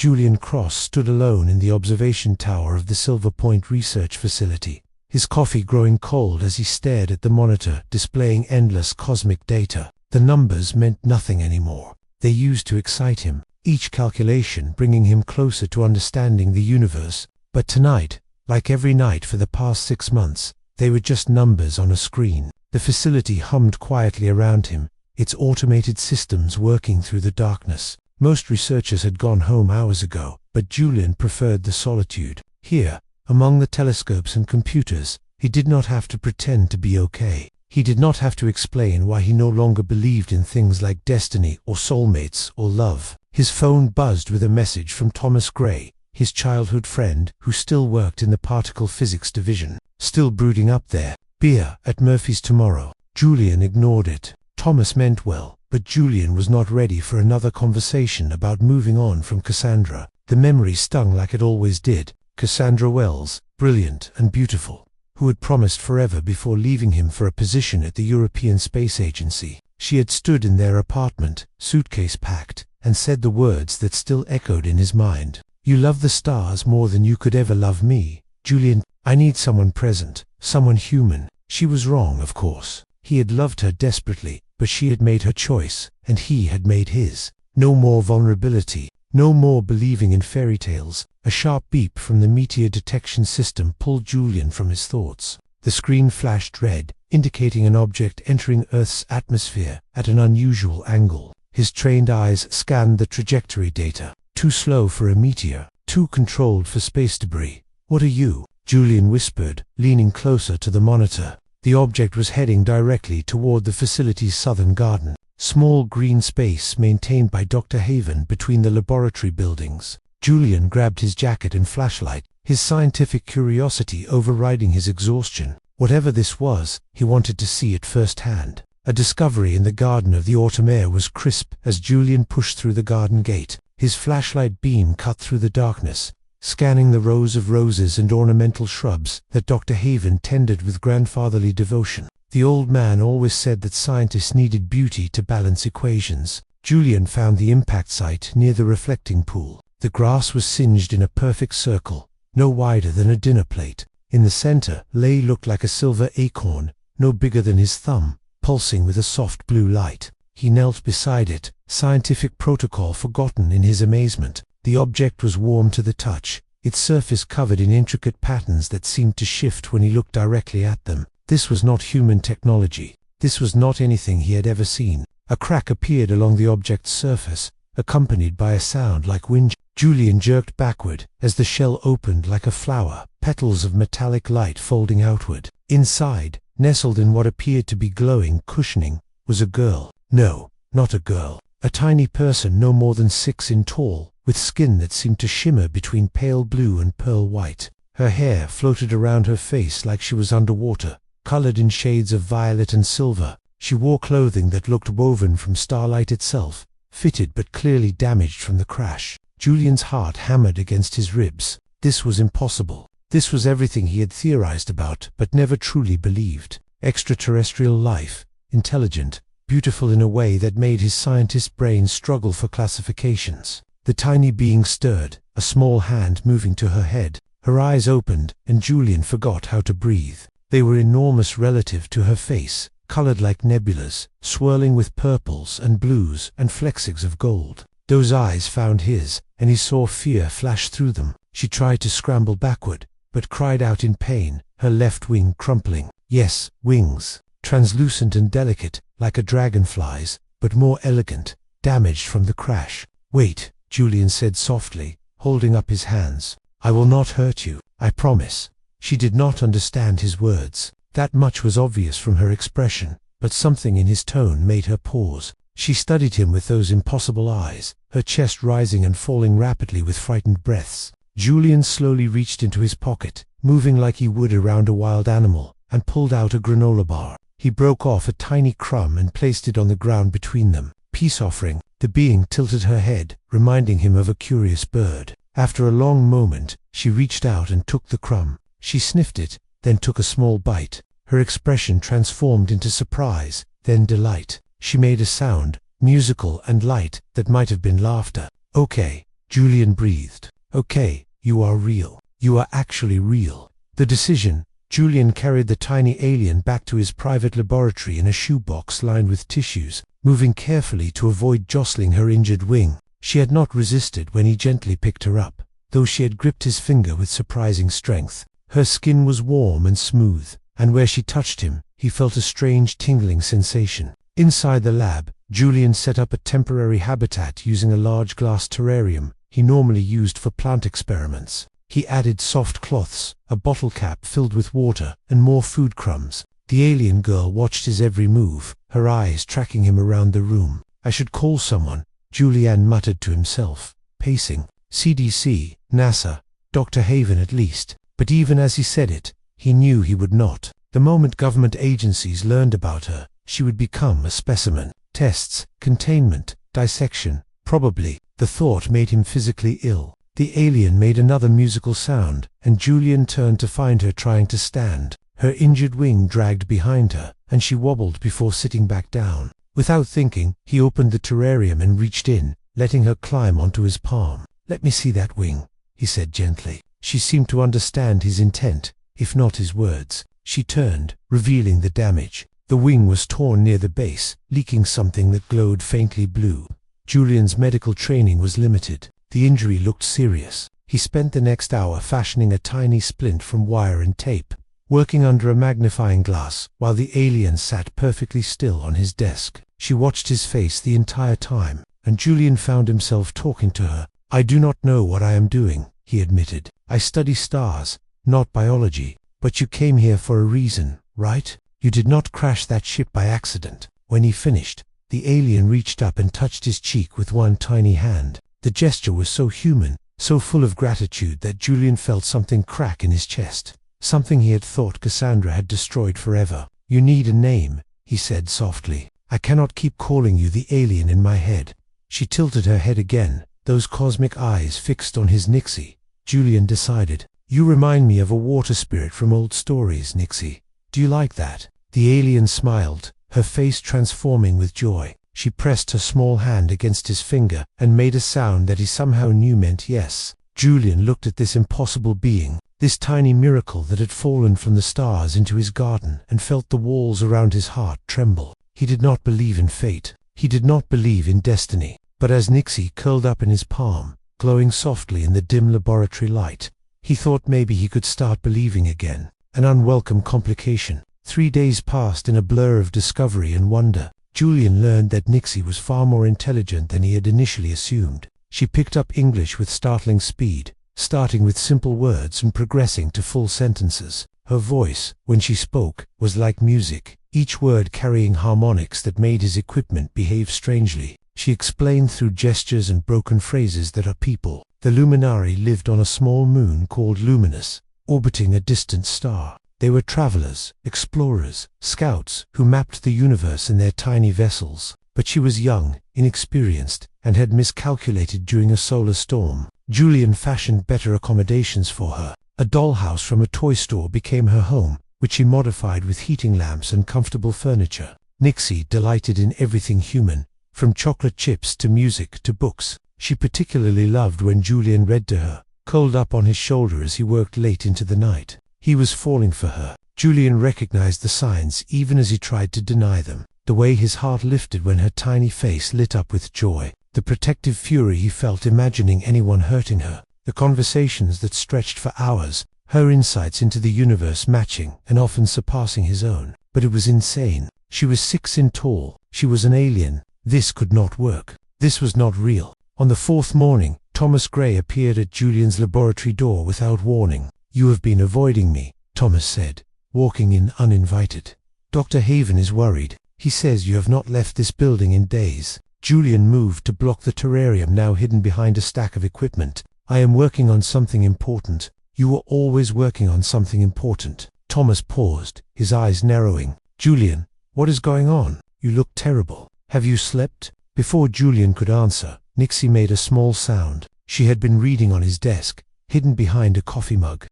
Julian Cross stood alone in the observation tower of the Silver Point Research Facility, his coffee growing cold as he stared at the monitor displaying endless cosmic data. The numbers meant nothing anymore. They used to excite him, each calculation bringing him closer to understanding the universe. But tonight, like every night for the past 6 months, they were just numbers on a screen. The facility hummed quietly around him, its automated systems working through the darkness. Most researchers had gone home hours ago, but Julian preferred the solitude. Here, among the telescopes and computers, he did not have to pretend to be okay. He did not have to explain why he no longer believed in things like destiny or soulmates or love. His phone buzzed with a message from Thomas Gray, his childhood friend who still worked in the particle physics division. Still brooding up there. Beer at Murphy's tomorrow. Julian ignored it. Thomas meant well, but Julian was not ready for another conversation about moving on from Cassandra. The memory stung like it always did. Cassandra Wells, brilliant and beautiful, who had promised forever before leaving him for a position at the European Space Agency. She had stood in their apartment, suitcase packed, and said the words that still echoed in his mind. "You love the stars more than you could ever love me, Julian. I need someone present, someone human." She was wrong, of course. He had loved her desperately, but she had made her choice, and he had made his. No more vulnerability, no more believing in fairy tales. A sharp beep from the meteor detection system pulled Julian from his thoughts. The screen flashed red, indicating an object entering Earth's atmosphere at an unusual angle. His trained eyes scanned the trajectory data. Too slow for a meteor, too controlled for space debris. "What are you?" Julian whispered, leaning closer to the monitor. The object was heading directly toward the facility's southern garden. Small green space maintained by Dr. Haven between the laboratory buildings. Julian grabbed his jacket and flashlight, his scientific curiosity overriding his exhaustion. Whatever this was, he wanted to see it firsthand. A discovery in the garden of the autumn air was crisp as Julian pushed through the garden gate. His flashlight beam cut through the darkness, scanning the rows of roses and ornamental shrubs that Dr. Haven tended with grandfatherly devotion. The old man always said that scientists needed beauty to balance equations. Julian found the impact site near the reflecting pool. The grass was singed in a perfect circle, no wider than a dinner plate. In the center, lay looked like a silver acorn, no bigger than his thumb, pulsing with a soft blue light. He knelt beside it, scientific protocol forgotten in his amazement. The object was warm to the touch, its surface covered in intricate patterns that seemed to shift when he looked directly at them. This was not human technology. This was not anything he had ever seen. A crack appeared along the object's surface, accompanied by a sound like wind. Julian jerked backward as the shell opened like a flower, petals of metallic light folding outward. Inside, nestled in what appeared to be glowing cushioning, was a girl. No, not a girl. A tiny person no more than 6 in tall, with skin that seemed to shimmer between pale blue and pearl white. Her hair floated around her face like she was underwater, colored in shades of violet and silver. She wore clothing that looked woven from starlight itself, fitted but clearly damaged from the crash. Julian's heart hammered against his ribs. This was impossible. This was everything he had theorized about, but never truly believed. Extraterrestrial life, intelligent, beautiful in a way that made his scientist brain struggle for classifications. The tiny being stirred, a small hand moving to her head. Her eyes opened, and Julian forgot how to breathe. They were enormous relative to her face, colored like nebulas, swirling with purples and blues and flecks of gold. Those eyes found his, and he saw fear flash through them. She tried to scramble backward, but cried out in pain, her left wing crumpling. Yes, wings. Translucent and delicate, like a dragonfly's, but more elegant, damaged from the crash. "Wait," Julian said softly, holding up his hands. "I will not hurt you, I promise." She did not understand his words. That much was obvious from her expression, but something in his tone made her pause. She studied him with those impossible eyes, her chest rising and falling rapidly with frightened breaths. Julian slowly reached into his pocket, moving like he would around a wild animal, and pulled out a granola bar. He broke off a tiny crumb and placed it on the ground between them. "Peace offering." The being tilted her head, reminding him of a curious bird. After a long moment, she reached out and took the crumb. She sniffed it, then took a small bite. Her expression transformed into surprise, then delight. She made a sound, musical and light, that might have been laughter. "Okay." Julian breathed. Okay, you are real. You are actually real. The decision. Julian carried the tiny alien back to his private laboratory in a shoebox lined with tissues, moving carefully to avoid jostling her injured wing. She had not resisted when he gently picked her up, though she had gripped his finger with surprising strength. Her skin was warm and smooth, and where she touched him, he felt a strange tingling sensation. Inside the lab, Julian set up a temporary habitat using a large glass terrarium he normally used for plant experiments. He added soft cloths, a bottle cap filled with water, and more food crumbs. The alien girl watched his every move, her eyes tracking him around the room. I should call someone, Julian muttered to himself, pacing. CDC, NASA, Dr. Haven at least. But even as he said it, he knew he would not. The moment government agencies learned about her, she would become a specimen. Tests, containment, dissection, probably. The thought made him physically ill. The alien made another musical sound, and Julian turned to find her trying to stand. Her injured wing dragged behind her, and she wobbled before sitting back down. Without thinking, he opened the terrarium and reached in, letting her climb onto his palm. "Let me see that wing," he said gently. She seemed to understand his intent, if not his words. She turned, revealing the damage. The wing was torn near the base, leaking something that glowed faintly blue. Julian's medical training was limited. The injury looked serious. He spent the next hour fashioning a tiny splint from wire and tape, working under a magnifying glass, while the alien sat perfectly still on his desk. She watched his face the entire time, and Julian found himself talking to her. "I do not know what I am doing," he admitted. "I study stars, not biology. But you came here for a reason, right? You did not crash that ship by accident." When he finished, the alien reached up and touched his cheek with one tiny hand. The gesture was so human, so full of gratitude that Julian felt something crack in his chest. Something he had thought Cassandra had destroyed forever. "You need a name," he said softly. "I cannot keep calling you the alien in my head." She tilted her head again, those cosmic eyes fixed on his Nixie. Julian decided. "You remind me of a water spirit from old stories, Nixie. Do you like that?" The alien smiled, her face transforming with joy. She pressed her small hand against his finger and made a sound that he somehow knew meant yes. Julian looked at this impossible being, this tiny miracle that had fallen from the stars into his garden, and felt the walls around his heart tremble. He did not believe in fate. He did not believe in destiny. But as Nixie curled up in his palm, glowing softly in the dim laboratory light, he thought maybe he could start believing again. An unwelcome complication. 3 days passed in a blur of discovery and wonder. Julian learned that Nixie was far more intelligent than he had initially assumed. She picked up English with startling speed, starting with simple words and progressing to full sentences. Her voice, when she spoke, was like music, each word carrying harmonics that made his equipment behave strangely. She explained through gestures and broken phrases that her people, the Luminari, lived on a small moon called Luminous, orbiting a distant star. They were travelers, explorers, scouts who mapped the universe in their tiny vessels. But she was young, inexperienced, and had miscalculated during a solar storm. Julian fashioned better accommodations for her. A dollhouse from a toy store became her home, which she modified with heating lamps and comfortable furniture. Nixie delighted in everything human, from chocolate chips to music to books. She particularly loved when Julian read to her, curled up on his shoulder as he worked late into the night. He was falling for her. Julian recognized the signs even as he tried to deny them. The way his heart lifted when her tiny face lit up with joy. The protective fury he felt imagining anyone hurting her. The conversations that stretched for hours, her insights into the universe matching and often surpassing his own. But it was insane. She was 6 in tall. She was an alien. This could not work. This was not real. On the 4th morning, Thomas Gray appeared at Julian's laboratory door without warning. "You have been avoiding me," Thomas said, walking in uninvited. "Dr. Haven is worried. He says you have not left this building in days." Julian moved to block the terrarium now hidden behind a stack of equipment. "I am working on something important." "You were always working on something important." Thomas paused, his eyes narrowing. "Julian, what is going on? You look terrible. Have you slept?" Before Julian could answer, Nixie made a small sound. She had been reading on his desk, hidden behind a coffee mug.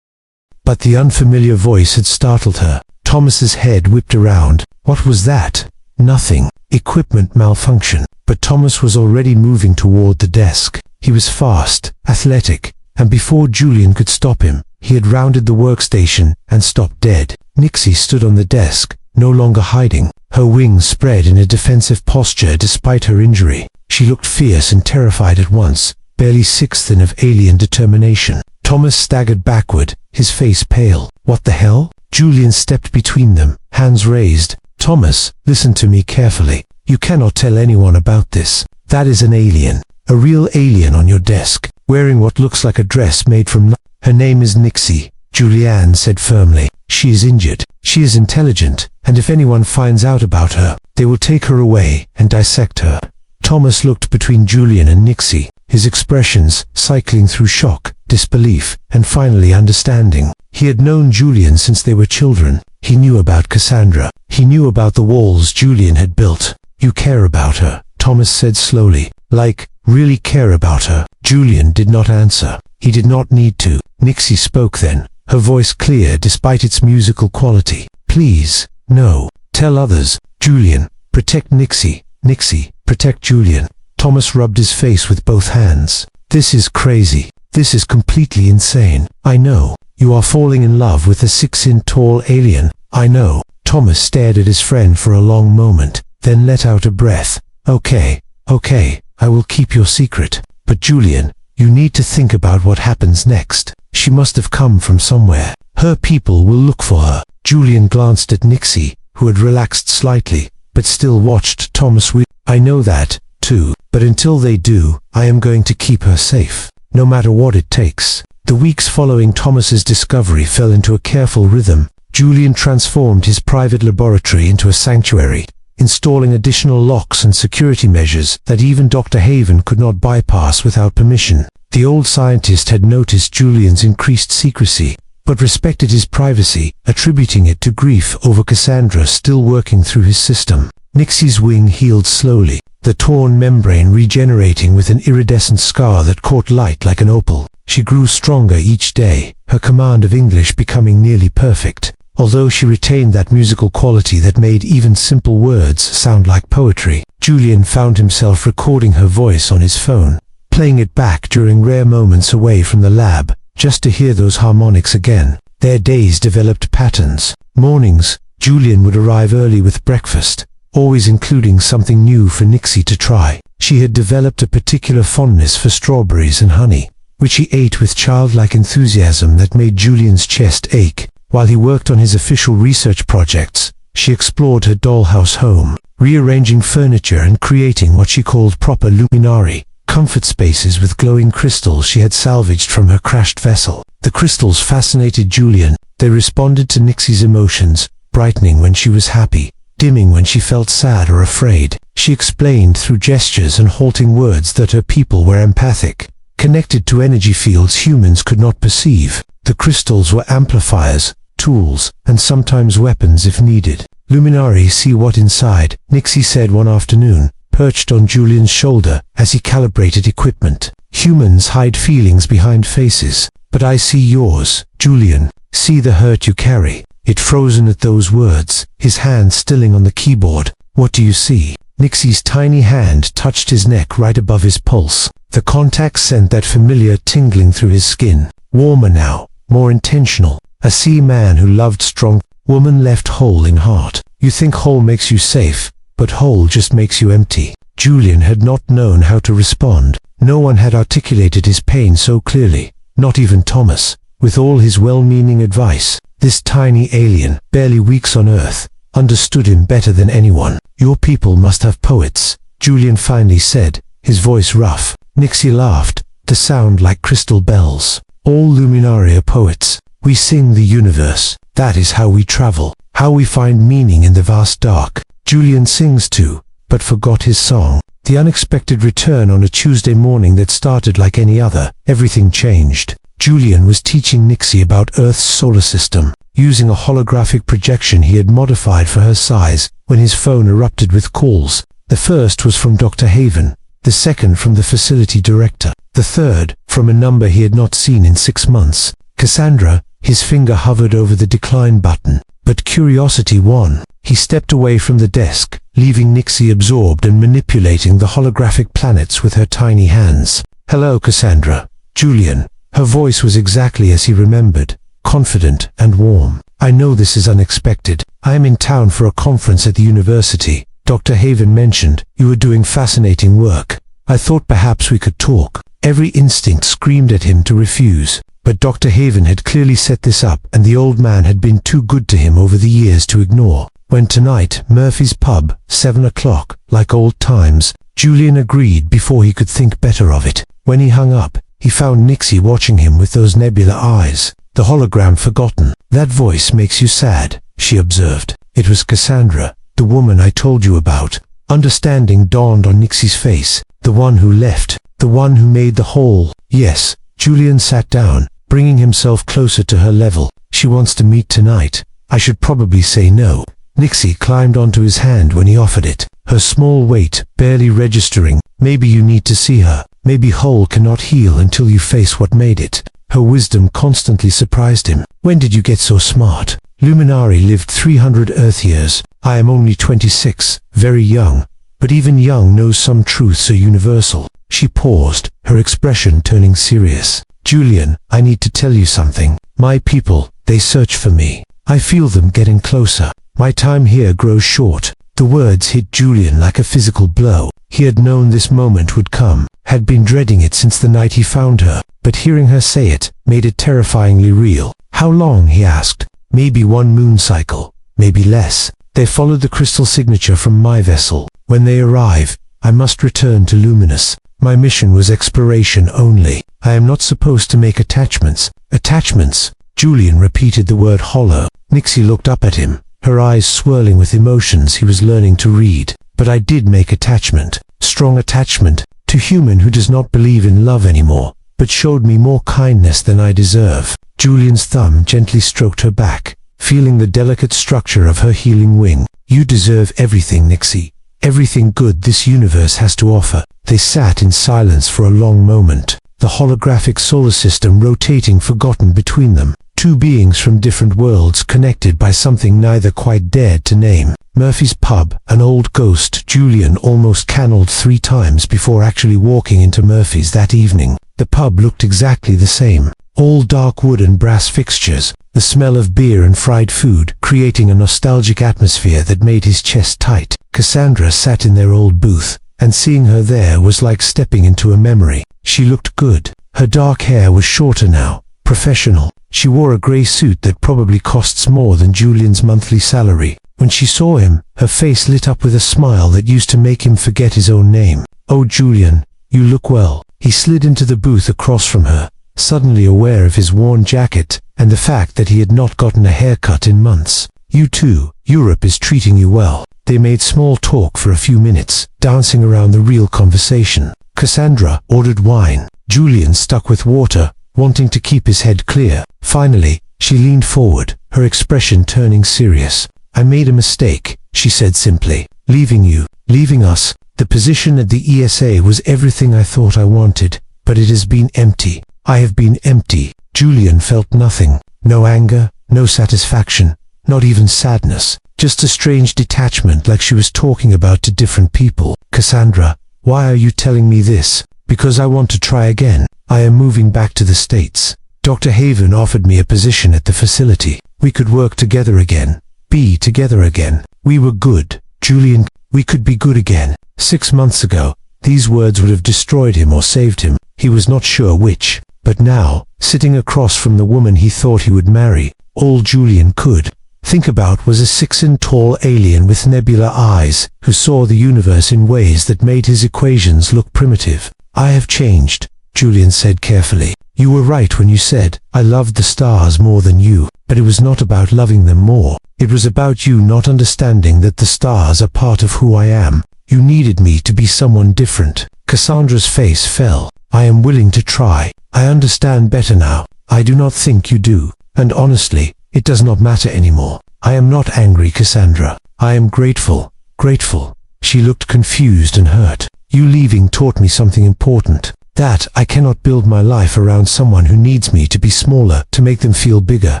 But the unfamiliar voice had startled her. Thomas's head whipped around. What was that? Nothing. Equipment malfunction. But Thomas was already moving toward the desk. He was fast, athletic, and before Julian could stop him, he had rounded the workstation and stopped dead. Nixie stood on the desk, no longer hiding, her wings spread in a defensive posture despite her injury. She looked fierce and terrified at once, barely sixth of alien determination. Thomas staggered backward, his face pale. What the hell? Julian stepped between them, hands raised. Thomas, listen to me carefully. You cannot tell anyone about this. That is an alien. A real alien on your desk, wearing what looks like a dress made from... Her name is Nixie, Julianne said firmly. She is injured. She is intelligent, and if anyone finds out about her, they will take her away and dissect her. Thomas looked between Julian and Nixie, his expressions cycling through shock, disbelief, and finally understanding. He had known Julian since they were children. He knew about Cassandra. He knew about the walls Julian had built. You care about her, Thomas said slowly. Like, really care about her. Julian did not answer. He did not need to. Nixie spoke then, her voice clear despite its musical quality. Please, no. Tell others. Julian, protect Nixie. Nixie, protect Julian. Thomas rubbed his face with both hands. This is crazy. This is completely insane. I know. You are falling in love with a 6-inch tall alien. I know. Thomas stared at his friend for a long moment, then let out a breath. Okay, I will keep your secret. But Julian, you need to think about what happens next. She must have come from somewhere. Her people will look for her. Julian glanced at Nixie, who had relaxed slightly, but still watched Thomas with... I know that, too, but until they do, I am going to keep her safe, no matter what it takes. The weeks following Thomas's discovery fell into a careful rhythm. Julian transformed his private laboratory into a sanctuary, installing additional locks and security measures that even Dr. Haven could not bypass without permission. The old scientist had noticed Julian's increased secrecy, but respected his privacy, attributing it to grief over Cassandra still working through his system. Nixie's wing healed slowly, the torn membrane regenerating with an iridescent scar that caught light like an opal. She grew stronger each day, her command of English becoming nearly perfect, although she retained that musical quality that made even simple words sound like poetry. Julian found himself recording her voice on his phone, playing it back during rare moments away from the lab, just to hear those harmonics again. Their days developed patterns. Mornings, Julian would arrive early with breakfast, always including something new for Nixie to try. She had developed a particular fondness for strawberries and honey, which he ate with childlike enthusiasm that made Julian's chest ache. While he worked on his official research projects, she explored her dollhouse home, rearranging furniture and creating what she called proper luminari, comfort spaces with glowing crystals she had salvaged from her crashed vessel. The crystals fascinated Julian. They responded to Nixie's emotions, brightening when she was happy, dimming when she felt sad or afraid. She explained through gestures and halting words that her people were empathic, connected to energy fields humans could not perceive. The crystals were amplifiers, tools, and sometimes weapons if needed. Luminari, see what inside, Nixie said one afternoon, perched on Julian's shoulder as he calibrated equipment. Humans hide feelings behind faces, but I see yours, Julian. See the hurt you carry. It frozen at those words, his hand stilling on the keyboard. What do you see? Nixie's tiny hand touched his neck right above his pulse. The contact sent that familiar tingling through his skin. Warmer now, more intentional. A sea man who loved strong, woman left whole in heart. You think whole makes you safe, but whole just makes you empty. Julian had not known how to respond. No one had articulated his pain so clearly, not even Thomas, with all his well-meaning advice. This tiny alien, barely weeks on Earth, understood him better than anyone. Your people must have poets, Julian finally said, his voice rough. Nixie laughed, the sound like crystal bells. All luminari are poets. We sing the universe. That is how we travel, how we find meaning in the vast dark. Julian sings too, but forgot his song. The unexpected return on a Tuesday morning that started like any other. Everything changed. Julian was teaching Nixie about Earth's solar system, using a holographic projection he had modified for her size when his phone erupted with calls. The first was from Dr. Haven, the second from the facility director, the third from a number he had not seen in 6 months. Cassandra, His finger hovered over the decline button, but curiosity won. He stepped away from the desk, leaving Nixie absorbed and manipulating the holographic planets with her tiny hands. "Hello, Cassandra." Julian. Her voice was exactly as he remembered, confident and warm. "I know this is unexpected. I am in town for a conference at the university. Dr. Haven mentioned you were doing fascinating work. I thought perhaps we could talk." Every instinct screamed at him to refuse, but Dr. Haven had clearly set this up, and the old man had been too good to him over the years to ignore. When tonight, Murphy's pub, 7 o'clock, like old times, Julian agreed before he could think better of it. When he hung up, he found Nixie watching him with those nebula eyes, the hologram forgotten. "That voice makes you sad," she observed. It was Cassandra, the woman I told you about. Understanding dawned on Nixie's face. The one who left, the one who made the hole. Yes. Julian sat down, bringing himself closer to her level. "She wants to meet tonight. I should probably say no." Nixie climbed onto his hand when he offered it, her small weight barely registering. "Maybe you need to see her. Maybe hole cannot heal until you face what made it." Her wisdom constantly surprised him. "When did you get so smart?" "Luminari lived 300 Earth years. I am only 26, very young. But even young knows some truths are universal." She paused, her expression turning serious. "Julian, I need to tell you something. My people, they search for me. I feel them getting closer. My time here grows short." The words hit Julian like a physical blow. He had known this moment would come, had been dreading it since the night he found her, but hearing her say it made it terrifyingly real. "How long?" he asked. "Maybe 1 moon cycle, maybe less. They followed the crystal signature from my vessel. When they arrive, I must return to Luminous. My mission was exploration only. I am not supposed to make attachments." "Attachments?" Julian repeated the word hollow. Nixie looked up at him, her eyes swirling with emotions he was learning to read. "But I did make attachment. Strong attachment. To human who does not believe in love anymore, but showed me more kindness than I deserve." Julian's thumb gently stroked her back, feeling the delicate structure of her healing wing. "You deserve everything, Nixie. Everything good this universe has to offer." They sat in silence for a long moment, the holographic solar system rotating forgotten between them. Two beings from different worlds connected by something neither quite dared to name. Murphy's pub, an old ghost Julian almost cannoned 3 times before actually walking into Murphy's that evening. The pub looked exactly the same. All dark wood and brass fixtures, the smell of beer and fried food, creating a nostalgic atmosphere that made his chest tight. Cassandra sat in their old booth, and seeing her there was like stepping into a memory. She looked good. Her dark hair was shorter now, professional. She wore a grey suit that probably costs more than Julian's monthly salary. When she saw him, her face lit up with a smile that used to make him forget his own name. "Oh, Julian, you look well." He slid into the booth across from her, suddenly aware of his worn jacket and the fact that he had not gotten a haircut in months. "You too. Europe is treating you well." They made small talk for a few minutes, dancing around the real conversation. Cassandra ordered wine. Julian stuck with water, wanting to keep his head clear. Finally, she leaned forward, her expression turning serious. "I made a mistake," she said simply. "Leaving you, leaving us. The position at the ESA was everything I thought I wanted, but it has been empty. I have been empty." Julian felt nothing. No anger, no satisfaction, not even sadness. Just a strange detachment, like she was talking about to different people. "Cassandra, why are you telling me this?" "Because I want to try again. I am moving back to the States. Dr. Haven offered me a position at the facility. We could work together again. Be together again. We were good. Julian, we could be good again." 6 months ago, these words would have destroyed him or saved him. He was not sure which. But now, sitting across from the woman he thought he would marry, all Julian could think about was a 6-inch-tall alien with nebula eyes, who saw the universe in ways that made his equations look primitive. "I have changed," Julian said carefully. "You were right when you said, I loved the stars more than you, but it was not about loving them more. It was about you not understanding that the stars are part of who I am. You needed me to be someone different." Cassandra's face fell. "I am willing to try. I understand better now. I do not think you do. And honestly, it does not matter anymore. I am not angry, Cassandra. I am grateful, grateful." She looked confused and hurt. "You leaving taught me something important. That I cannot build my life around someone who needs me to be smaller to make them feel bigger.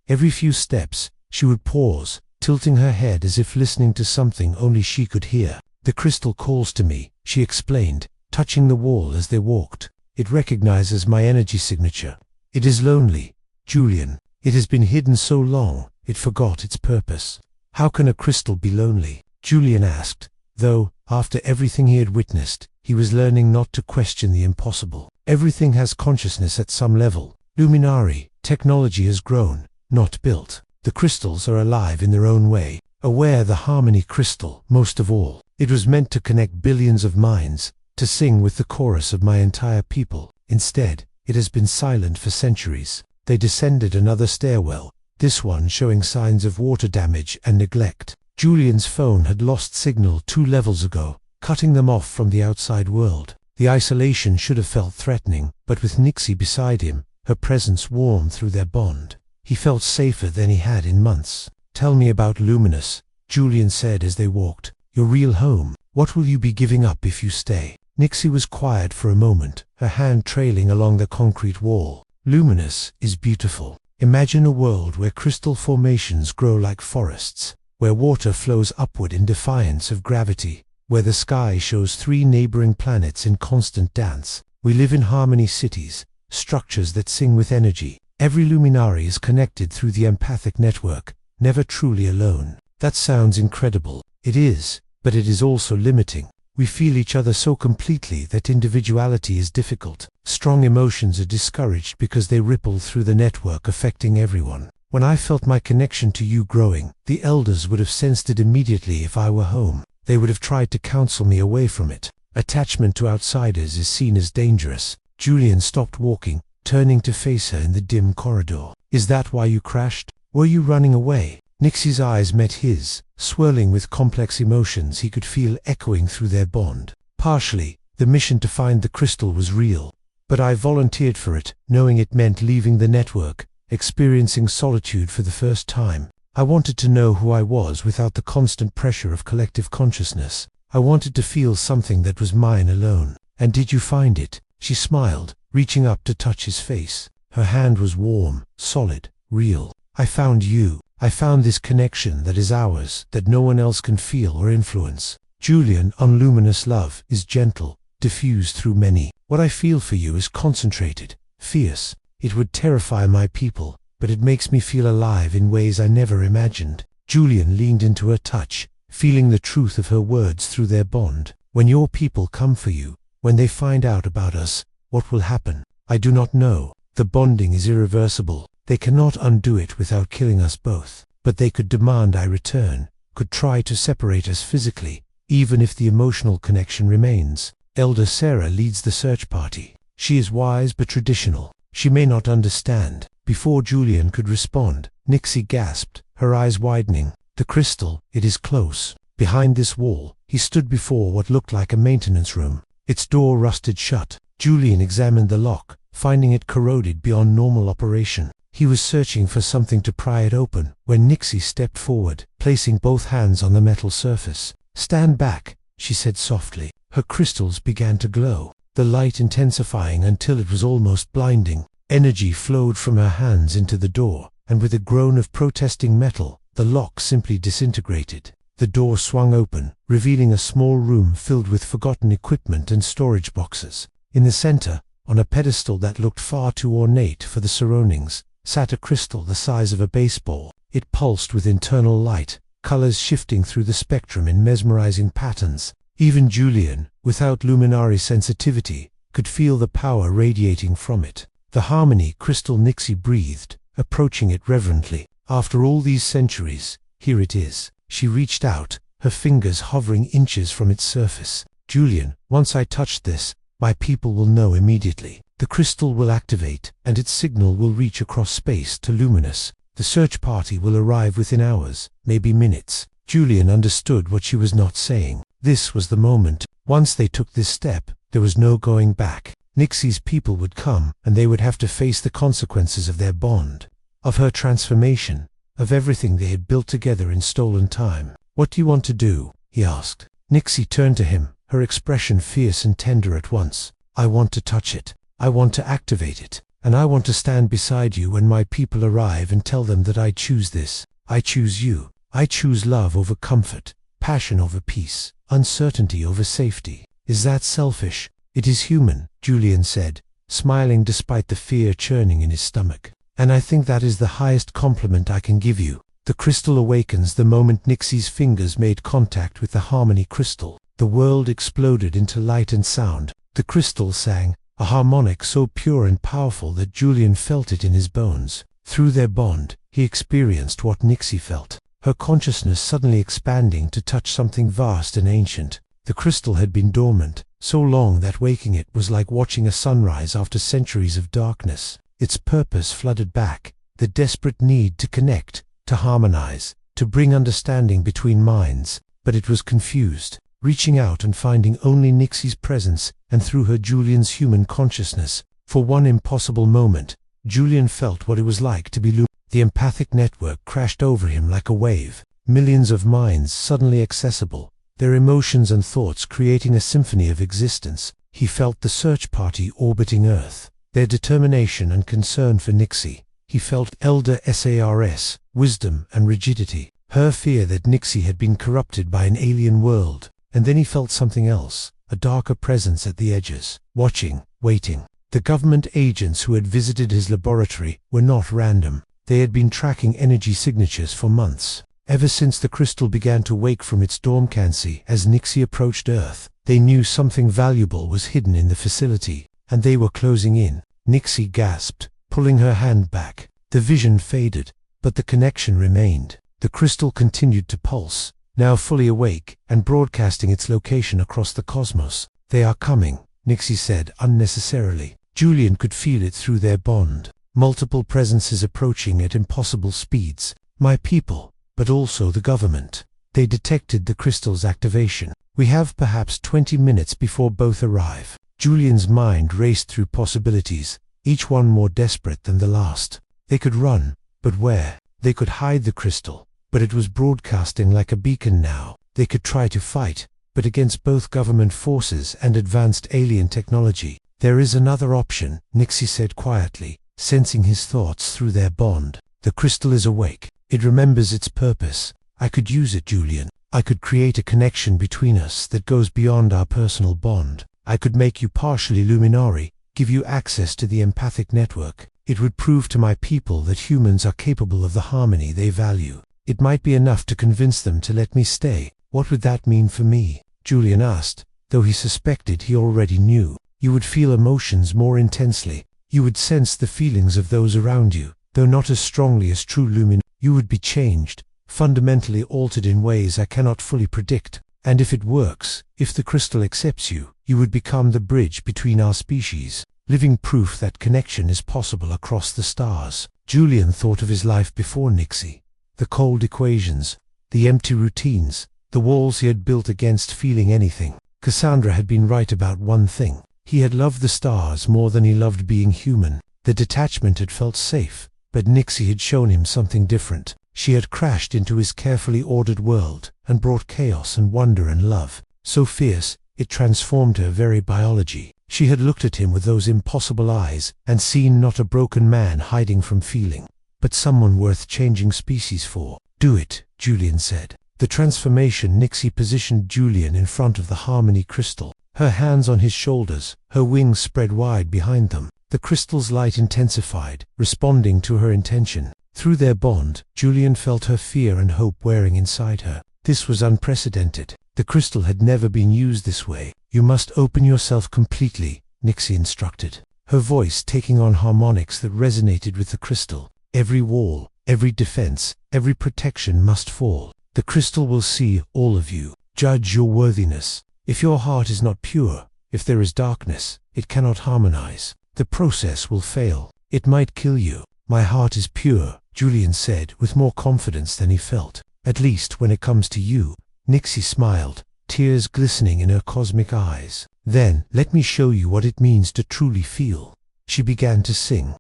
Every few steps, she would pause, tilting her head as if listening to something only she could hear. The crystal calls to me, she explained, touching the wall as they walked. It recognizes my energy signature. It is lonely, Julian. It has been hidden so long, it forgot its purpose. How can a crystal be lonely? Julian asked, though, after everything he had witnessed, he was learning not to question the impossible. Everything has consciousness at some level. Luminari, technology has grown, not built. The crystals are alive in their own way. Aware the harmony crystal, most of all. It was meant to connect billions of minds, to sing with the chorus of my entire people. Instead, it has been silent for centuries. They descended another stairwell, this one showing signs of water damage and neglect. Julian's phone had lost signal 2 levels ago, cutting them off from the outside world. The isolation should have felt threatening, but with Nixie beside him, her presence warmed through their bond. He felt safer than he had in months. "Tell me about Luminous," Julian said as they walked. "Your real home. What will you be giving up if you stay?" Nixie was quiet for a moment, her hand trailing along the concrete wall. "Luminous is beautiful. Imagine a world where crystal formations grow like forests, where water flows upward in defiance of gravity, where the sky shows 3 neighboring planets in constant dance. We live in harmony cities, structures that sing with energy. Every luminary is connected through the empathic network, never truly alone." That sounds incredible. It is, but it is also limiting. We feel each other so completely that individuality is difficult. Strong emotions are discouraged because they ripple through the network, affecting everyone. When I felt my connection to you growing, the elders would have sensed it immediately if I were home. They would have tried to counsel me away from it. Attachment to outsiders is seen as dangerous. Julian stopped walking, turning to face her in the dim corridor. "Is that why you crashed? Were you running away?" Nixie's eyes met his, swirling with complex emotions he could feel echoing through their bond. "Partially, the mission to find the crystal was real. But I volunteered for it, knowing it meant leaving the network, experiencing solitude for the first time. I wanted to know who I was without the constant pressure of collective consciousness. I wanted to feel something that was mine alone." "And did you find it?" She smiled, reaching up to touch his face. Her hand was warm, solid, real. "I found you. I found this connection that is ours, that no one else can feel or influence." Julian, unluminous love, is gentle, diffused through many. What I feel for you is concentrated, fierce. It would terrify my people, but it makes me feel alive in ways I never imagined. Julian leaned into her touch, feeling the truth of her words through their bond. "When your people come for you, when they find out about us, what will happen? I do not know. The bonding is irreversible. They cannot undo it without killing us both. But they could demand I return, could try to separate us physically, even if the emotional connection remains." Elder Sarah leads the search party. She is wise but traditional. She may not understand. Before Julian could respond, Nixie gasped, her eyes widening. "The crystal, it is close." Behind this wall, he stood before what looked like a maintenance room. Its door rusted shut. Julian examined the lock, finding it corroded beyond normal operation. He was searching for something to pry it open, when Nixie stepped forward, placing both hands on the metal surface. "Stand back," she said softly. Her crystals began to glow, the light intensifying until it was almost blinding. Energy flowed from her hands into the door, and with a groan of protesting metal, the lock simply disintegrated. The door swung open, revealing a small room filled with forgotten equipment and storage boxes. In the center, on a pedestal that looked far too ornate for the surroundings, sat a crystal the size of a baseball. It pulsed with internal light, colors shifting through the spectrum in mesmerizing patterns. Even Julian, without luminary sensitivity, could feel the power radiating from it. The harmony crystal, Nixie breathed, approaching it reverently. "After all these centuries, here it is." She reached out, her fingers hovering inches from its surface. "Julian, once I touch this, my people will know immediately. The crystal will activate, and its signal will reach across space to Luminous. The search party will arrive within hours, maybe minutes." Julian understood what she was not saying. This was the moment. Once they took this step, there was no going back. Nixie's people would come, and they would have to face the consequences of their bond, of her transformation, of everything they had built together in stolen time. "What do you want to do?" he asked. Nixie turned to him, her expression fierce and tender at once. I want to touch it. I want to activate it. And I want to stand beside you when my people arrive and tell them that I choose this. I choose you. I choose love over comfort, passion over peace, uncertainty over safety. Is that selfish? It is human, Julian said, smiling despite the fear churning in his stomach. And I think that is the highest compliment I can give you. The crystal awakens the moment Nixie's fingers made contact with the harmony crystal. The world exploded into light and sound. The crystal sang, a harmonic so pure and powerful that Julian felt it in his bones. Through their bond, he experienced what Nixie felt, her consciousness suddenly expanding to touch something vast and ancient. The crystal had been dormant, so long that waking it was like watching a sunrise after centuries of darkness. Its purpose flooded back, the desperate need to connect, to harmonize, to bring understanding between minds. But it was confused, reaching out and finding only Nixie's presence, and through her Julian's human consciousness. For one impossible moment, Julian felt what it was like to be looped. The empathic network crashed over him like a wave, millions of minds suddenly accessible, their emotions and thoughts creating a symphony of existence. He felt the search party orbiting Earth, their determination and concern for Nixie. He felt elder SARS, wisdom and rigidity, her fear that Nixie had been corrupted by an alien world. And then he felt something else, a darker presence at the edges, watching, waiting. The government agents who had visited his laboratory were not random. They had been tracking energy signatures for months. Ever since the crystal began to wake from its dormancy as Nixie approached Earth, they knew something valuable was hidden in the facility, and they were closing in. Nixie gasped, pulling her hand back. The vision faded, but the connection remained. The crystal continued to pulse, now fully awake and broadcasting its location across the cosmos. They are coming, Nixie said unnecessarily. Julian could feel it through their bond. Multiple presences approaching at impossible speeds. My people, but also the government. They detected the crystal's activation. We have perhaps 20 minutes before both arrive. Julian's mind raced through possibilities, each one more desperate than the last. They could run, but where? They could hide the crystal, but it was broadcasting like a beacon now. They could try to fight, but against both government forces and advanced alien technology. There is another option, Nixie said quietly, sensing his thoughts through their bond. The crystal is awake. It remembers its purpose. I could use it, Julian. I could create a connection between us that goes beyond our personal bond. I could make you partially Luminari, give you access to the empathic network. It would prove to my people that humans are capable of the harmony they value. It might be enough to convince them to let me stay. What would that mean for me? Julian asked, though he suspected he already knew. You would feel emotions more intensely. You would sense the feelings of those around you, though not as strongly as true Lumin. You would be changed, fundamentally altered in ways I cannot fully predict. And if it works, if the crystal accepts you, you would become the bridge between our species, living proof that connection is possible across the stars. Julian thought of his life before Nixie. The cold equations, the empty routines, the walls he had built against feeling anything. Cassandra had been right about one thing. He had loved the stars more than he loved being human. The detachment had felt safe, but Nixie had shown him something different. She had crashed into his carefully ordered world and brought chaos and wonder and love. So fierce, it transformed her very biology. She had looked at him with those impossible eyes and seen not a broken man hiding from feeling, but someone worth changing species for. Do it, Julian said. The transformation. Nixie positioned Julian in front of the harmony crystal, her hands on his shoulders, her wings spread wide behind them. The crystal's light intensified, responding to her intention. Through their bond, Julian felt her fear and hope wearing inside her. This was unprecedented. The crystal had never been used this way. You must open yourself completely, Nixie instructed, her voice taking on harmonics that resonated with the crystal. Every wall, every defense, every protection must fall. The crystal will see all of you, judge your worthiness. If your heart is not pure, if there is darkness, it cannot harmonize. The process will fail. It might kill you. My heart is pure, Julian said with more confidence than he felt. At least when it comes to you. Nixie smiled, tears glistening in her cosmic eyes. Then, let me show you what it means to truly feel. She began to sing.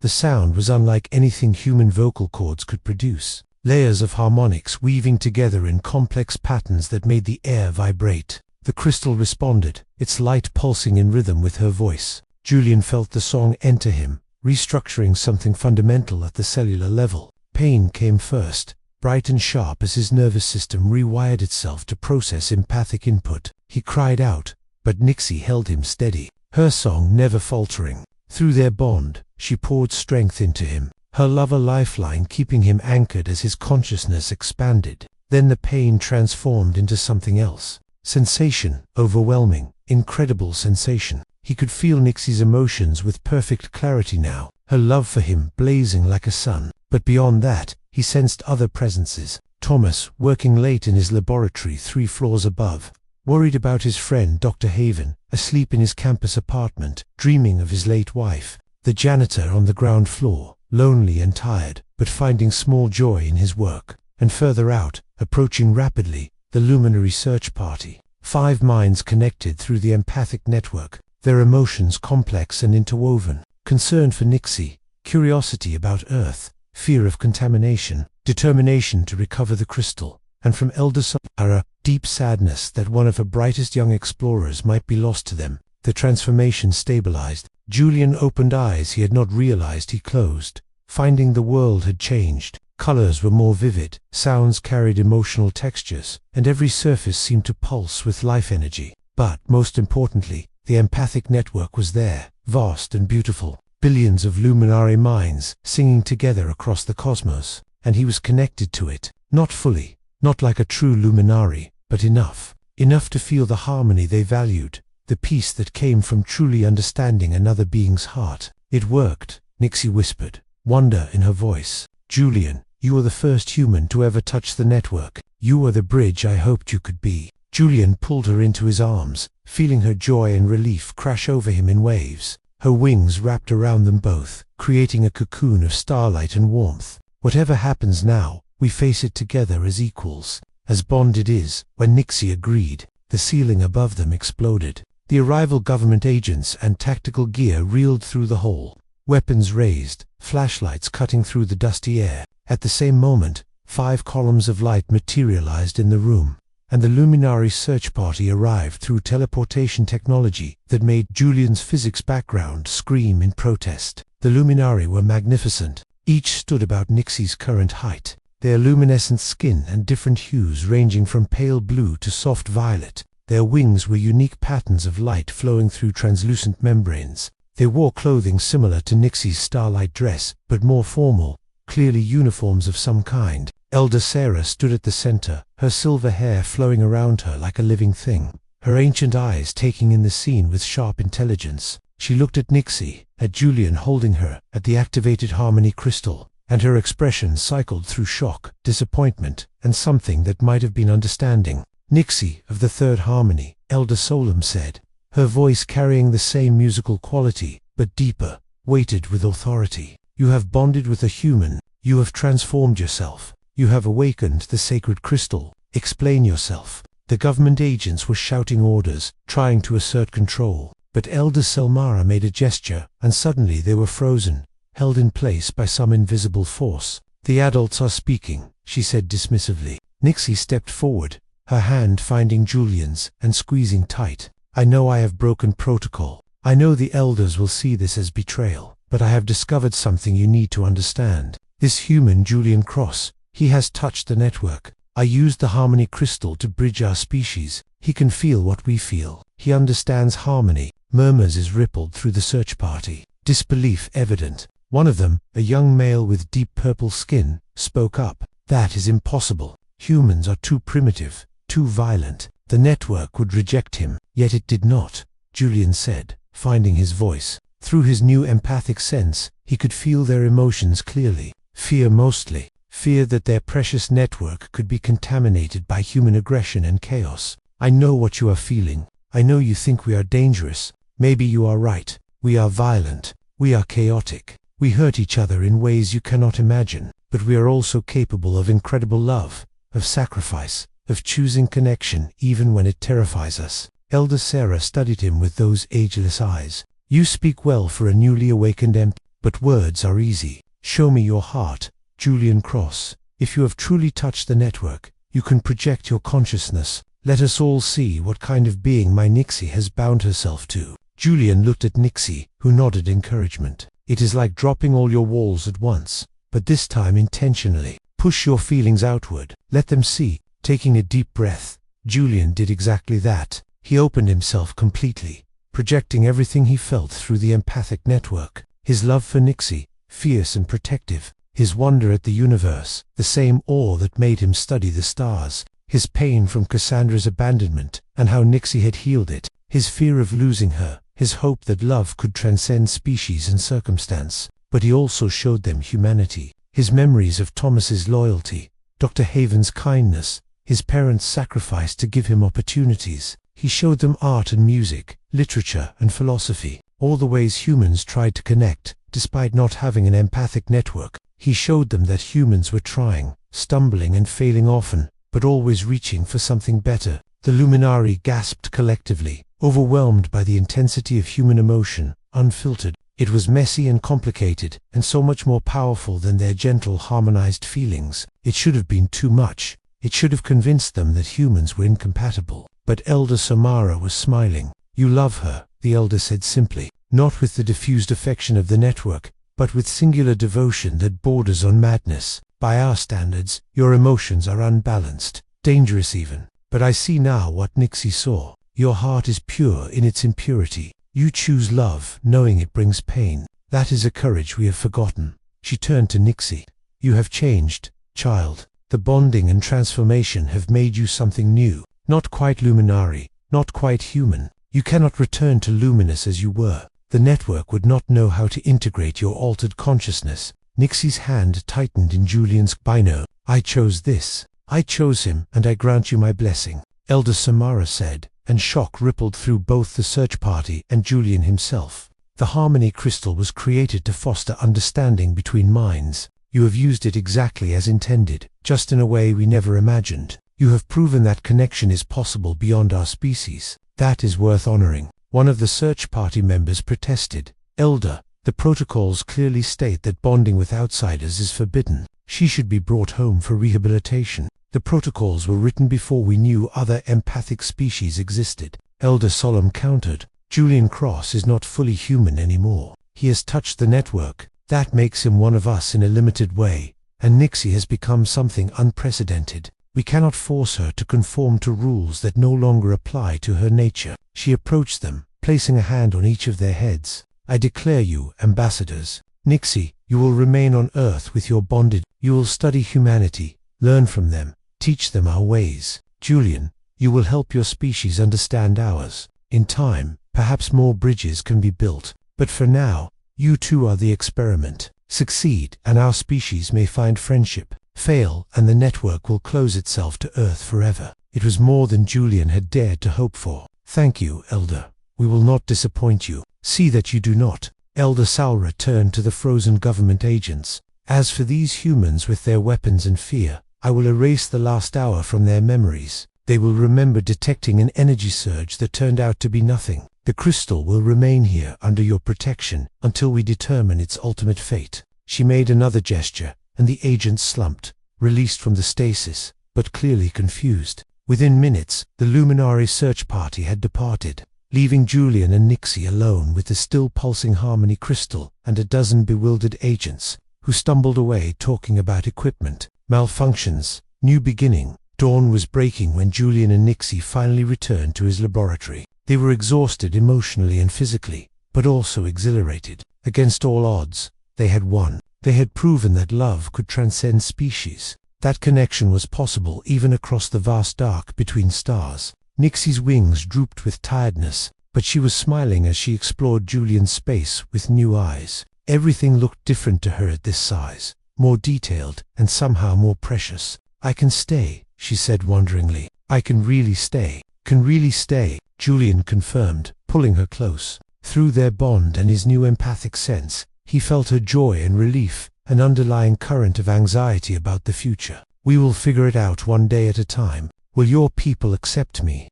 The sound was unlike anything human vocal cords could produce. Layers of harmonics weaving together in complex patterns that made the air vibrate. The crystal responded, its light pulsing in rhythm with her voice. Julian felt the song enter him, restructuring something fundamental at the cellular level. Pain came first, bright and sharp as his nervous system rewired itself to process empathic input. He cried out, but Nixie held him steady, her song never faltering. Through their bond, she poured strength into him, her love a lifeline keeping him anchored as his consciousness expanded. Then the pain transformed into something else. Sensation, overwhelming, incredible sensation. He could feel Nixie's emotions with perfect clarity now, her love for him blazing like a sun. But beyond that, he sensed other presences. Thomas, working late in his laboratory 3 floors above, worried about his friend Dr. Haven, asleep in his campus apartment, dreaming of his late wife. The janitor on the ground floor, lonely and tired, but finding small joy in his work. And further out, approaching rapidly, the luminary search party. 5 minds connected through the empathic network, their emotions complex and interwoven. Concern for Nixie, curiosity about Earth, fear of contamination, determination to recover the crystal, and from Elder Samara, deep sadness that one of her brightest young explorers might be lost to them. The transformation stabilized. Julian opened eyes he had not realized he closed, finding the world had changed. Colors were more vivid, sounds carried emotional textures, and every surface seemed to pulse with life energy. But, most importantly, the empathic network was there, vast and beautiful, billions of luminary minds singing together across the cosmos, and he was connected to it, not fully, not like a true luminary, but enough to feel the harmony they valued, the peace that came from truly understanding another being's heart. It worked, Nixie whispered, wonder in her voice. Julian, you are the first human to ever touch the network. You are the bridge I hoped you could be. Julian pulled her into his arms, feeling her joy and relief crash over him in waves. Her wings wrapped around them both, creating a cocoon of starlight and warmth. Whatever happens now, we face it together as equals, as bond it is. When Nixie agreed, the ceiling above them exploded. The arrival government agents and tactical gear reeled through the hall, weapons raised, flashlights cutting through the dusty air. At the same moment, 5 columns of light materialized in the room, and the luminary search party arrived through teleportation technology that made Julian's physics background scream in protest. The luminari were magnificent. Each stood about Nixie's current height, their luminescent skin and different hues ranging from pale blue to soft violet. Their wings were unique patterns of light flowing through translucent membranes. They wore clothing similar to Nixie's starlight dress, but more formal, clearly uniforms of some kind. Elder Sarah stood at the center, her silver hair flowing around her like a living thing, her ancient eyes taking in the scene with sharp intelligence. She looked at Nixie, at Julian holding her, at the activated harmony crystal, and her expression cycled through shock, disappointment, and something that might have been understanding. Nixie, of the third harmony, Elder Solem said, her voice carrying the same musical quality, but deeper, weighted with authority. You have bonded with a human, you have transformed yourself. You have awakened the sacred crystal. Explain yourself. The government agents were shouting orders, trying to assert control, but Elder Selmara made a gesture, and suddenly they were frozen, held in place by some invisible force. The adults are speaking, she said dismissively. Nixie stepped forward, her hand finding Julian's, and squeezing tight. I know I have broken protocol. I know the elders will see this as betrayal, but I have discovered something you need to understand. This human Julian Cross, he has touched the network. I used the harmony crystal to bridge our species. He can feel what we feel. He understands harmony. Murmurs is rippled through the search party. Disbelief evident. One of them, a young male with deep purple skin, spoke up. That is impossible. Humans are too primitive, too violent. The network would reject him. Yet it did not, Julian said, finding his voice. Through his new empathic sense, he could feel their emotions clearly. Fear mostly. Fear that their precious network could be contaminated by human aggression and chaos. I know what you are feeling. I know you think we are dangerous. Maybe you are right. We are violent. We are chaotic. We hurt each other in ways you cannot imagine. But we are also capable of incredible love, of sacrifice, of choosing connection even when it terrifies us. Elder Sarah studied him with those ageless eyes. You speak well for a newly awakened but words are easy. Show me your heart, Julian Cross. If you have truly touched the network, you can project your consciousness, Let us all see what kind of being my Nixie has bound herself to." Julian looked at Nixie, who nodded encouragement. "It is like dropping all your walls at once, but this time intentionally. Push your feelings outward. Let them see." Taking a deep breath, Julian did exactly that. He opened himself completely, projecting everything he felt through the empathic network. His love for Nixie, fierce and protective. His wonder at the universe, the same awe that made him study the stars. His pain from Cassandra's abandonment, and how Nixie had healed it. His fear of losing her. His hope that love could transcend species and circumstance. But he also showed them humanity. His memories of Thomas's loyalty, Dr. Haven's kindness, his parents' sacrifice to give him opportunities. He showed them art and music, literature and philosophy, all the ways humans tried to connect, despite not having an empathic network. He showed them that humans were trying, stumbling and failing often, but always reaching for something better. The Luminari gasped collectively, overwhelmed by the intensity of human emotion, unfiltered. It was messy and complicated, and so much more powerful than their gentle, harmonized feelings. It should have been too much. It should have convinced them that humans were incompatible. But Elder Samara was smiling. "You love her," the elder said simply, not with the diffused affection of the network, but with singular devotion that borders on madness. "By our standards, your emotions are unbalanced, dangerous even. But I see now what Nixie saw. Your heart is pure in its impurity. You choose love, knowing it brings pain. That is a courage we have forgotten." She turned to Nixie. "You have changed, child. The bonding and transformation have made you something new. Not quite Luminari, not quite human. You cannot return to luminous as you were. The network would not know how to integrate your altered consciousness." Nixie's hand tightened in Julian's. "Bino, I chose this. I chose him, and I grant you my blessing," Elder Samara said, and shock rippled through both the search party and Julian himself. The harmony crystal was created to foster understanding between minds. You have used it exactly as intended, just in a way we never imagined. You have proven that connection is possible beyond our species. That is worth honoring. One of the search party members protested. "Elder, the protocols clearly state that bonding with outsiders is forbidden. She should be brought home for rehabilitation. The protocols were written before we knew other empathic species existed." Elder Solemn countered. "Julian Cross is not fully human anymore. He has touched the network. That makes him one of us in a limited way, and Nixie has become something unprecedented. We cannot force her to conform to rules that no longer apply to her nature." She approached them, placing a hand on each of their heads. "I declare you ambassadors. Nixie, you will remain on Earth with your bonded. You will study humanity, learn from them, teach them our ways. Julian, you will help your species understand ours. In time, perhaps more bridges can be built. But for now, you two are the experiment. Succeed, and our species may find friendship. Fail, and the network will close itself to Earth forever." It was more than Julian had dared to hope for. "Thank you, Elder. We will not disappoint you. See that you do not." Elder Saura turned to the frozen government agents. "As for these humans with their weapons and fear, I will erase the last hour from their memories. They will remember detecting an energy surge that turned out to be nothing. The crystal will remain here under your protection until we determine its ultimate fate." She made another gesture, and the agents slumped, released from the stasis, but clearly confused. Within minutes, the Luminari search party had departed, leaving Julian and Nixie alone with the still pulsing harmony crystal and a dozen bewildered agents, who stumbled away talking about equipment, malfunctions, new beginning. Dawn was breaking when Julian and Nixie finally returned to his laboratory. They were exhausted emotionally and physically, but also exhilarated. Against all odds, they had won. They had proven that love could transcend species. That connection was possible even across the vast dark between stars. Nixie's wings drooped with tiredness, but she was smiling as she explored Julian's space with new eyes. Everything looked different to her at this size, more detailed and somehow more precious. "I can stay," she said wonderingly. "I can really stay." "Can really stay," Julian confirmed, pulling her close. Through their bond and his new empathic sense, he felt her joy and relief, an underlying current of anxiety about the future. "We will figure it out one day at a time. Will your people accept me?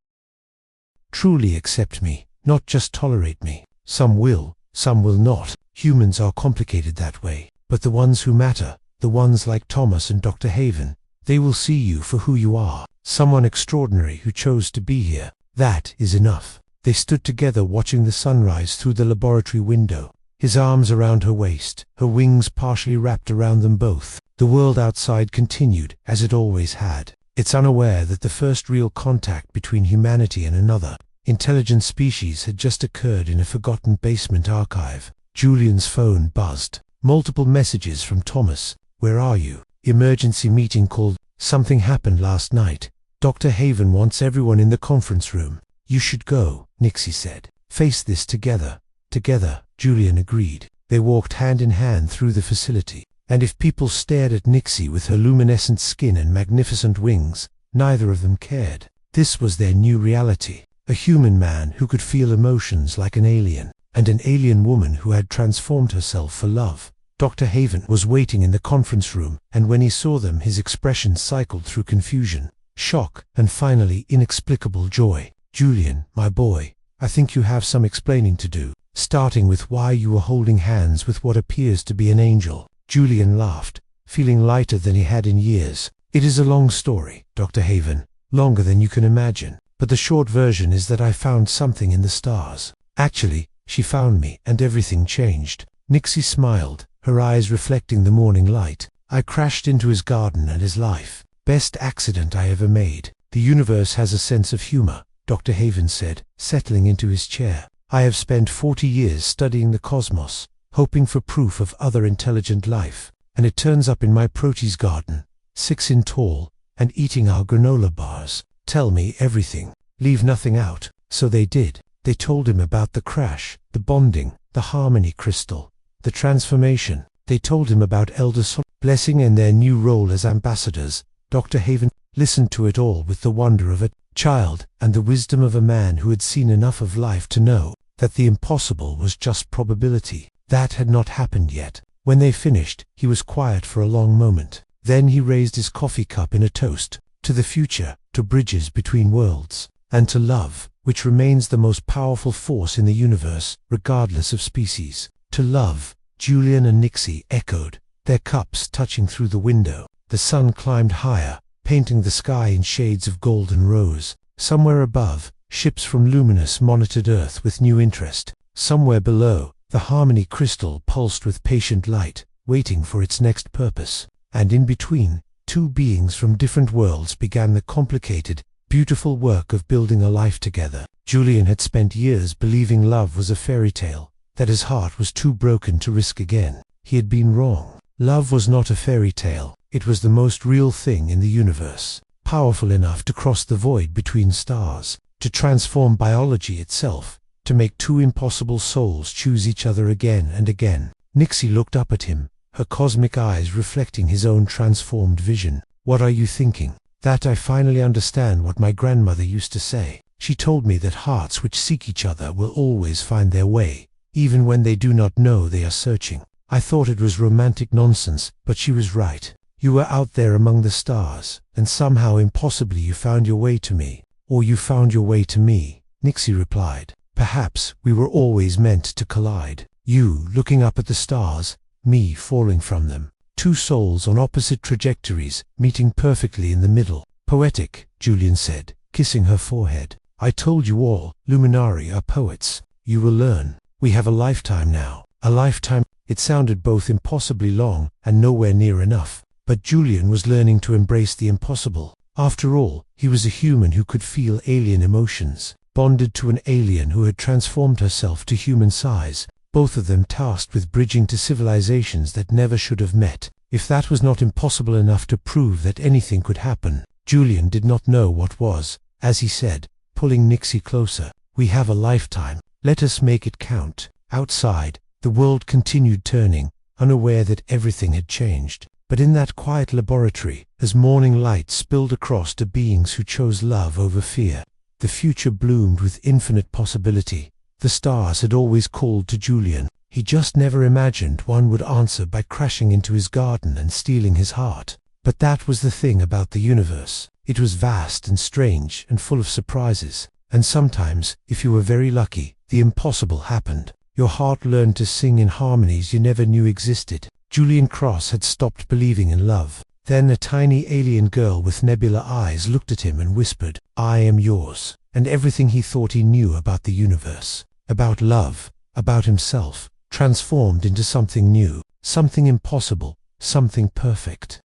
Truly accept me, not just tolerate me. Some will, some will not. Humans are complicated that way. But the ones who matter, the ones like Thomas and Dr. Haven, they will see you for who you are. someone extraordinary who chose to be here. That is enough. They stood together watching the sunrise through the laboratory window, his arms around her waist, her wings partially wrapped around them both. The world outside continued, as it always had. It's unaware that the first real contact between humanity and another intelligent species had just occurred in a forgotten basement archive. Julian's phone buzzed. Multiple messages from Thomas. Where are you? Emergency meeting called. Something happened last night. Dr. Haven wants everyone in the conference room. You should go, Nixie said. Face this together. Together, Julian agreed. They walked hand in hand through the facility. And if people stared at Nixie with her luminescent skin and magnificent wings, neither of them cared. This was their new reality. A human man who could feel emotions like an alien, and an alien woman who had transformed herself for love. Dr. Haven was waiting in the conference room, and when he saw them his expression cycled through confusion, shock, and finally inexplicable joy. Julian, my boy, I think you have some explaining to do, starting with why you were holding hands with what appears to be an angel. Julian laughed, feeling lighter than he had in years. It is a long story, Dr. Haven, longer than you can imagine, but the short version is that I found something in the stars. Actually, she found me, and everything changed. Nixie smiled, her eyes reflecting the morning light. I crashed into his garden and his life. Best accident I ever made. The universe has a sense of humor, Dr. Haven said, settling into his chair. I have spent 40 years studying the cosmos, hoping for proof of other intelligent life, and it turns up in my Proteus garden, 6 in tall, and eating our granola bars. Tell me everything. Leave nothing out. So they did. They told him about the crash, the bonding, the harmony crystal, the transformation. They told him about Elder Blessing and their new role as ambassadors. Dr. Haven listened to it all with the wonder of a child and the wisdom of a man who had seen enough of life to know that the impossible was just probability. That had not happened yet. When they finished, he was quiet for a long moment. Then he raised his coffee cup in a toast, to the future, to bridges between worlds, and to love, which remains the most powerful force in the universe, regardless of species. To love, Julian and Nixie echoed, their cups touching through the window. The sun climbed higher, painting the sky in shades of gold and rose. Somewhere above, ships from Luminous monitored Earth with new interest. Somewhere below, the harmony crystal pulsed with patient light, waiting for its next purpose. And in between, two beings from different worlds began the complicated, beautiful work of building a life together. Julian had spent years believing love was a fairy tale, that his heart was too broken to risk again. He had been wrong. Love was not a fairy tale. It was the most real thing in the universe, powerful enough to cross the void between stars, to transform biology itself, to make two impossible souls choose each other again and again. Nixie looked up at him, her cosmic eyes reflecting his own transformed vision. What are you thinking? That I finally understand what my grandmother used to say. She told me that hearts which seek each other will always find their way, even when they do not know they are searching. I thought it was romantic nonsense, but she was right. You were out there among the stars, and somehow impossibly you found your way to me. Or you found your way to me, Nixie replied. Perhaps we were always meant to collide. You looking up at the stars, me falling from them. Two souls on opposite trajectories, meeting perfectly in the middle. Poetic, Julian said, kissing her forehead. I told you all, Luminari are poets. You will learn. We have a lifetime now. A lifetime. It sounded both impossibly long and nowhere near enough. But Julian was learning to embrace the impossible. After all, he was a human who could feel alien emotions, bonded to an alien who had transformed herself to human size, both of them tasked with bridging to civilizations that never should have met. If that was not impossible enough to prove that anything could happen, Julian did not know what was. As he said, pulling Nixie closer, we have a lifetime. Let us make it count. Outside, the world continued turning, unaware that everything had changed. But in that quiet laboratory, as morning light spilled across to beings who chose love over fear, the future bloomed with infinite possibility. The stars had always called to Julian. He just never imagined one would answer by crashing into his garden and stealing his heart. But that was the thing about the universe. It was vast and strange and full of surprises. And sometimes, if you were very lucky, the impossible happened. Your heart learned to sing in harmonies you never knew existed. Julian Cross had stopped believing in love. Then a tiny alien girl with nebula eyes looked at him and whispered, "I am yours." And everything he thought he knew about the universe, about love, about himself, transformed into something new, something impossible, something perfect.